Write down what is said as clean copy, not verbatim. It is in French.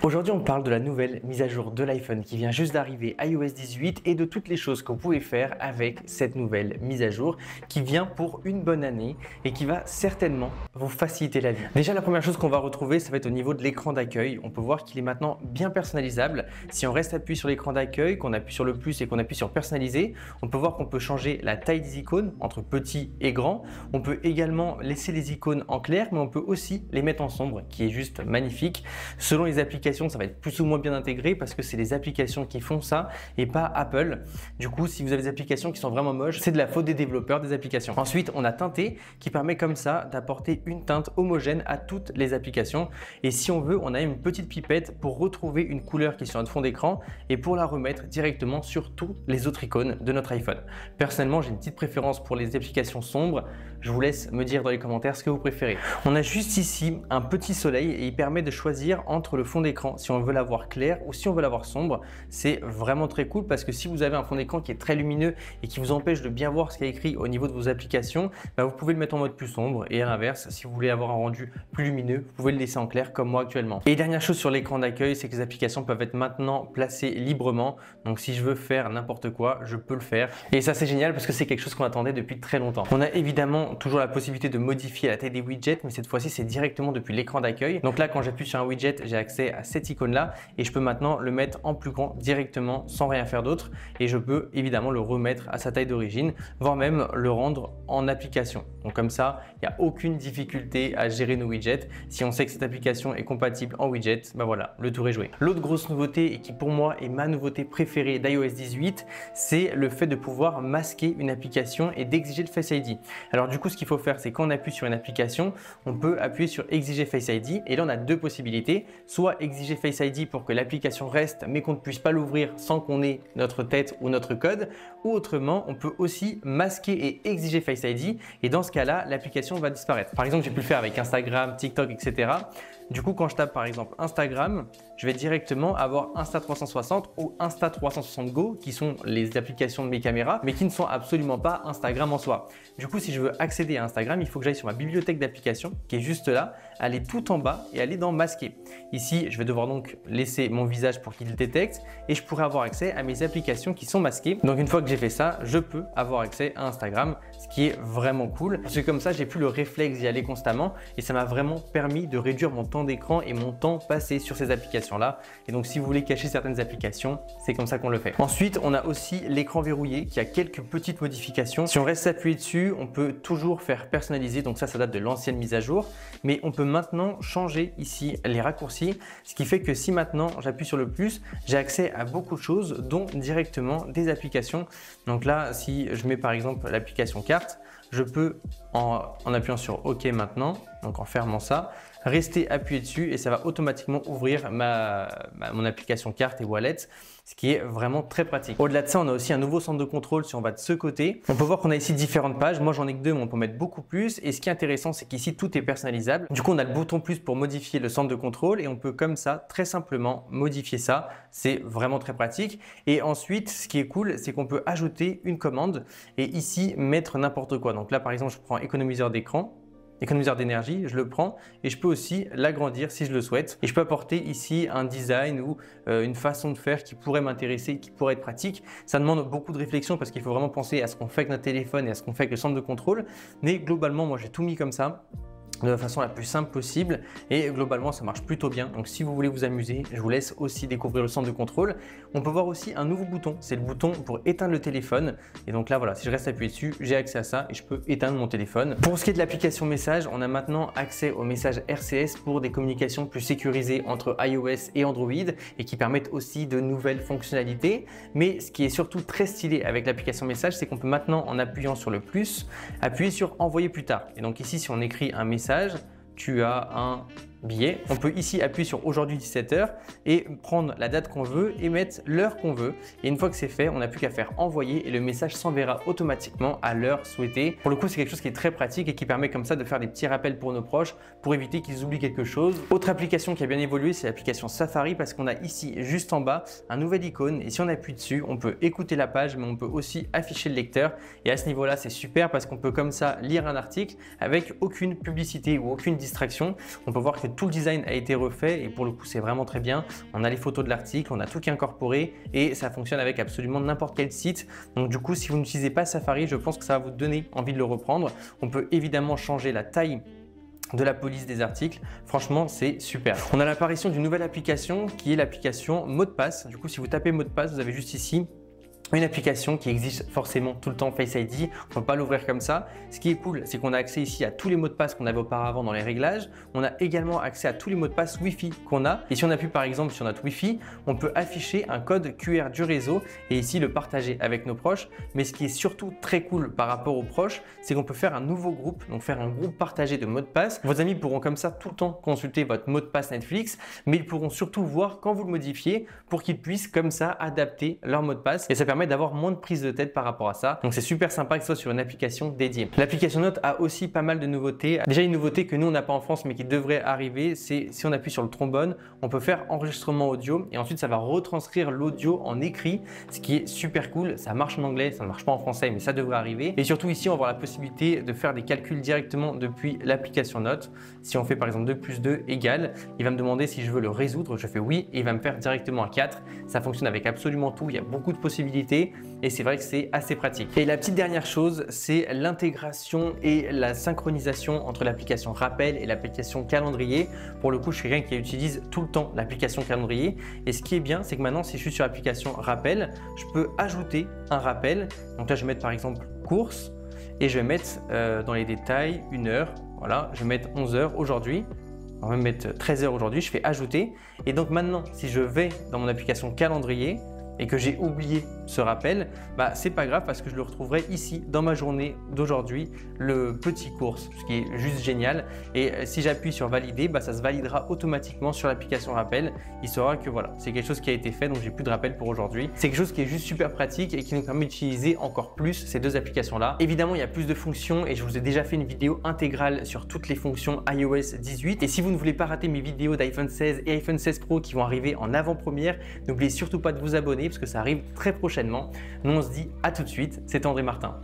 Aujourd'hui, on parle de la nouvelle mise à jour de l'iPhone qui vient juste d'arriver, iOS 18, et de toutes les choses que vous pouvez faire avec cette nouvelle mise à jour qui vient pour une bonne année et qui va certainement vous faciliter la vie. Déjà, la première chose qu'on va retrouver, ça va être au niveau de l'écran d'accueil. On peut voir qu'il est maintenant bien personnalisable. Si on reste appuyé sur l'écran d'accueil, qu'on appuie sur le plus et qu'on appuie sur personnaliser, on peut voir qu'on peut changer la taille des icônes entre petit et grand. On peut également laisser les icônes en clair, mais on peut aussi les mettre en sombre, qui est juste magnifique. Selon les applications, ça va être plus ou moins bien intégré parce que c'est les applications qui font ça et pas Apple. Du coup, si vous avez des applications qui sont vraiment moches, c'est de la faute des développeurs des applications. Ensuite, on a teinté qui permet comme ça d'apporter une teinte homogène à toutes les applications. Et si on veut, on a une petite pipette pour retrouver une couleur qui est sur notre fond d'écran et pour la remettre directement sur toutes les autres icônes de notre iPhone. Personnellement, j'ai une petite préférence pour les applications sombres. Je vous laisse me dire dans les commentaires ce que vous préférez. On a juste ici un petit soleil et il permet de choisir entre le fond d'écran si on veut l'avoir clair ou si on veut l'avoir sombre. C'est vraiment très cool parce que si vous avez un fond d'écran qui est très lumineux et qui vous empêche de bien voir ce qui est écrit au niveau de vos applications, vous pouvez le mettre en mode plus sombre, et à l'inverse, si vous voulez avoir un rendu plus lumineux, vous pouvez le laisser en clair comme moi actuellement. Et dernière chose sur l'écran d'accueil, c'est que les applications peuvent être maintenant placées librement. Donc si je veux faire n'importe quoi, je peux le faire. Et ça, c'est génial parce que c'est quelque chose qu'on attendait depuis très longtemps. On a évidemment toujours la possibilité de modifier la taille des widgets, mais cette fois-ci, c'est directement depuis l'écran d'accueil. Donc là, quand j'appuie sur un widget, j'ai accès à cette icône là et je peux maintenant le mettre en plus grand directement sans rien faire d'autre, et je peux évidemment le remettre à sa taille d'origine, voire même le rendre en application. Donc comme ça, il n'y a aucune difficulté à gérer nos widgets. Si on sait que cette application est compatible en widget, voilà, le tour est joué. L'autre grosse nouveauté, et qui pour moi est ma nouveauté préférée d'iOS 18, c'est le fait de pouvoir masquer une application et d'exiger le Face ID. Alors du coup, ce qu'il faut faire, c'est quand on appuie sur une application, on peut appuyer sur exiger Face ID, et là on a deux possibilités: soit exiger Face ID pour que l'application reste mais qu'on ne puisse pas l'ouvrir sans qu'on ait notre tête ou notre code, ou autrement on peut aussi masquer et exiger Face ID, et dans ce cas-là l'application va disparaître. Par exemple, j'ai pu le faire avec Instagram, TikTok, etc. Du coup, quand je tape par exemple Instagram, je vais directement avoir Insta360 ou Insta360 Go, qui sont les applications de mes caméras, mais qui ne sont absolument pas Instagram en soi. Du coup, si je veux accéder à Instagram, il faut que j'aille sur ma bibliothèque d'applications qui est juste là, aller tout en bas et aller dans masquer. Ici, je vais devoir donc laisser mon visage pour qu'il le détecte, et je pourrai avoir accès à mes applications qui sont masquées. Donc une fois que j'ai fait ça, je peux avoir accès à Instagram, ce qui est vraiment cool. Parce que comme ça, j'ai plus le réflexe d'y aller constamment, et ça m'a vraiment permis de réduire mon temps d'écran et mon temps passé sur ces applications là. Et donc si vous voulez cacher certaines applications, c'est comme ça qu'on le fait. Ensuite, on a aussi l'écran verrouillé qui a quelques petites modifications. Si on reste appuyé dessus, on peut toujours faire personnaliser, donc ça date de l'ancienne mise à jour, mais on peut maintenant changer ici les raccourcis, ce qui fait que si maintenant j'appuie sur le plus, j'ai accès à beaucoup de choses, dont directement des applications. Donc là, si je mets par exemple l'application carte, je peux en appuyant sur OK maintenant, donc en fermant ça, rester appuyé dessus et ça va automatiquement ouvrir mon application carte et wallet, ce qui est vraiment très pratique. Au-delà de ça, on a aussi un nouveau centre de contrôle. Si on va de ce côté, on peut voir qu'on a ici différentes pages. Moi, j'en ai que deux, mais on peut mettre beaucoup plus. Et ce qui est intéressant, c'est qu'ici, tout est personnalisable. Du coup, on a le bouton plus pour modifier le centre de contrôle, et on peut comme ça, très simplement, modifier ça. C'est vraiment très pratique. Et ensuite, ce qui est cool, c'est qu'on peut ajouter une commande et ici, mettre n'importe quoi. Donc là, par exemple, je prends économiseur d'écran, économiseur d'énergie, je le prends et je peux aussi l'agrandir si je le souhaite. Et je peux apporter ici un design ou une façon de faire qui pourrait m'intéresser, qui pourrait être pratique. Ça demande beaucoup de réflexion parce qu'il faut vraiment penser à ce qu'on fait avec notre téléphone et à ce qu'on fait avec le centre de contrôle. Mais globalement, moi j'ai tout mis comme ça, de la façon la plus simple possible, et globalement ça marche plutôt bien. Donc si vous voulez vous amuser, je vous laisse aussi découvrir le centre de contrôle. On peut voir aussi un nouveau bouton, c'est le bouton pour éteindre le téléphone, et donc là voilà, si je reste appuyé dessus, j'ai accès à ça et je peux éteindre mon téléphone. Pour ce qui est de l'application message, on a maintenant accès aux messages RCS pour des communications plus sécurisées entre iOS et Android, et qui permettent aussi de nouvelles fonctionnalités. Mais ce qui est surtout très stylé avec l'application message, c'est qu'on peut maintenant, en appuyant sur le plus, appuyer sur envoyer plus tard. Et donc ici, si on écrit un message, tu as un billet. On peut ici appuyer sur aujourd'hui 17h et prendre la date qu'on veut et mettre l'heure qu'on veut. Et une fois que c'est fait, on n'a plus qu'à faire envoyer et le message s'enverra automatiquement à l'heure souhaitée. Pour le coup, c'est quelque chose qui est très pratique et qui permet comme ça de faire des petits rappels pour nos proches pour éviter qu'ils oublient quelque chose. Autre application qui a bien évolué, c'est l'application Safari, parce qu'on a ici juste en bas un nouvel icône et si on appuie dessus, on peut écouter la page, mais on peut aussi afficher le lecteur. Et à ce niveau-là, c'est super parce qu'on peut comme ça lire un article avec aucune publicité ou aucune distraction. On peut voir que tout le design a été refait et pour le coup, c'est vraiment très bien. On a les photos de l'article, on a tout qui est incorporé et ça fonctionne avec absolument n'importe quel site. Donc du coup, si vous n'utilisez pas Safari, je pense que ça va vous donner envie de le reprendre. On peut évidemment changer la taille de la police des articles. Franchement, c'est super. On a l'apparition d'une nouvelle application qui est l'application mot de passe. Du coup, si vous tapez mot de passe, vous avez juste ici une application qui exige forcément tout le temps Face ID, on ne peut pas l'ouvrir comme ça. Ce qui est cool, c'est qu'on a accès ici à tous les mots de passe qu'on avait auparavant dans les réglages. On a également accès à tous les mots de passe Wi-Fi qu'on a. Et si on appuie par exemple sur notre Wi-Fi, on peut afficher un code QR du réseau et ici le partager avec nos proches. Mais ce qui est surtout très cool par rapport aux proches, c'est qu'on peut faire un nouveau groupe, donc faire un groupe partagé de mots de passe. Vos amis pourront comme ça tout le temps consulter votre mot de passe Netflix, mais ils pourront surtout voir quand vous le modifiez pour qu'ils puissent comme ça adapter leur mot de passe. Et ça permet d'avoir moins de prise de tête par rapport à ça. Donc c'est super sympa que ce soit sur une application dédiée. L'application Notes a aussi pas mal de nouveautés. Déjà une nouveauté que nous on n'a pas en France mais qui devrait arriver, c'est si on appuie sur le trombone, on peut faire enregistrement audio et ensuite ça va retranscrire l'audio en écrit, ce qui est super cool. Ça marche en anglais, ça ne marche pas en français mais ça devrait arriver. Et surtout ici on va avoir la possibilité de faire des calculs directement depuis l'application Notes. Si on fait par exemple 2 plus 2 égale, il va me demander si je veux le résoudre, je fais oui et il va me faire directement un 4. Ça fonctionne avec absolument tout, il y a beaucoup de possibilités. Et c'est vrai que c'est assez pratique. Et la petite dernière chose, c'est l'intégration et la synchronisation entre l'application Rappel et l'application Calendrier. Pour le coup, je suis quelqu'un qui utilise tout le temps l'application Calendrier. Et ce qui est bien, c'est que maintenant, si je suis sur l'application Rappel, je peux ajouter un rappel. Donc là, je vais mettre par exemple course et je vais mettre dans les détails 1 heure. Voilà, je vais mettre 11 heures aujourd'hui. On va mettre 13 heures aujourd'hui. Je fais ajouter. Et donc maintenant, si je vais dans mon application Calendrier, et que j'ai oublié ce rappel, c'est pas grave parce que je le retrouverai ici dans ma journée d'aujourd'hui, le petit course, ce qui est juste génial. Et si j'appuie sur valider, ça se validera automatiquement sur l'application rappel. Il saura que voilà, c'est quelque chose qui a été fait, donc j'ai plus de rappel pour aujourd'hui. C'est quelque chose qui est juste super pratique et qui nous permet d'utiliser encore plus ces deux applications-là. Évidemment, il y a plus de fonctions et je vous ai déjà fait une vidéo intégrale sur toutes les fonctions iOS 18. Et si vous ne voulez pas rater mes vidéos d'iPhone 16 et iPhone 16 Pro qui vont arriver en avant-première, n'oubliez surtout pas de vous abonner parce que ça arrive très prochainement. Nous on se dit à tout de suite, c'était André Martin.